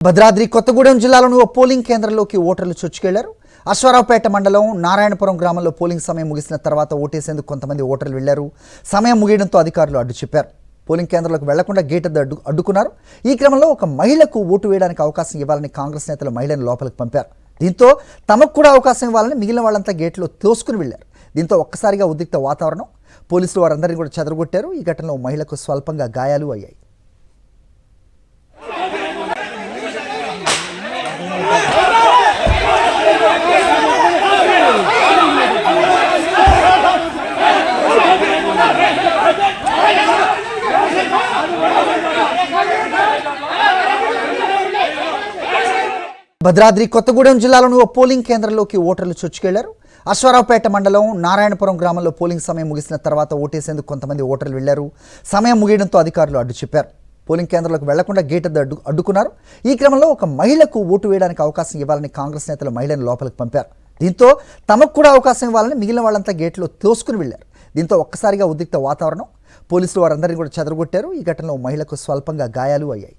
భద్రాద్రి కొత్తగూడెం జిల్లాలోని ఓ పోలింగ్ కేంద్రంలోకి ఓటర్లు చొచ్చుకెళ్లారు. అశ్వారావుపేట మండలం నారాయణపురం గ్రామంలో పోలింగ్ సమయం ముగిసిన తర్వాత ఓటేసేందుకు కొంతమంది ఓటర్లు వెళ్లారు. సమయం ముగియడంతో అధికారులు అడ్డు చెప్పారు. పోలింగ్ కేంద్రాలకు వెళ్లకుండా గేట్ అడ్డుకున్నారు. ఈ క్రమంలో ఒక మహిళకు ఓటు వేయడానికి అవకాశం ఇవ్వాలని కాంగ్రెస్ నేతలు మహిళను లోపలికి పంపారు. దీంతో తమకు కూడా అవకాశం ఇవ్వాలని మిగిలిన వాళ్ళంతా గేట్లో తోసుకుని వెళ్లారు. దీంతో ఒక్కసారిగా ఉద్రిక్త వాతావరణం. పోలీసులు వారందరినీ కూడా చెదరగొట్టారు. ఈ ఘటనలో మహిళకు స్వల్పంగా గాయాలు అయ్యాయి. భద్రాద్రి కొత్తగూడెం జిల్లాలోని ఓ పోలింగ్ కేంద్రంలోకి ఓటర్లు చొచ్చుకెళ్లారు. అశ్వారావుపేట మండలం నారాయణపురం గ్రామంలో పోలింగ్ సమయం ముగిసిన తర్వాత ఓటేసేందుకు కొంతమంది ఓటర్లు వెళ్లారు. సమయం ముగియడంతో అధికారులు అడ్డు చెప్పారు. పోలింగ్ కేంద్రాలకు వెళ్లకుండా గేట్ అడ్డుకున్నారు. ఈ క్రమంలో ఒక మహిళకు ఓటు వేయడానికి అవకాశం ఇవ్వాలని కాంగ్రెస్ నేతలు మహిళను లోపలికి పంపారు. దీంతో తమకు కూడా అవకాశం ఇవ్వాలని మిగిలిన వాళ్ళంతా గేట్లో తోసుకుని వెళ్లారు. దీంతో ఒక్కసారిగా ఉద్రిక్త వాతావరణం. పోలీసులు వారందరినీ కూడా చెదరగొట్టారు. ఈ ఘటనలో మహిళకు స్వల్పంగా గాయాలు అయ్యాయి.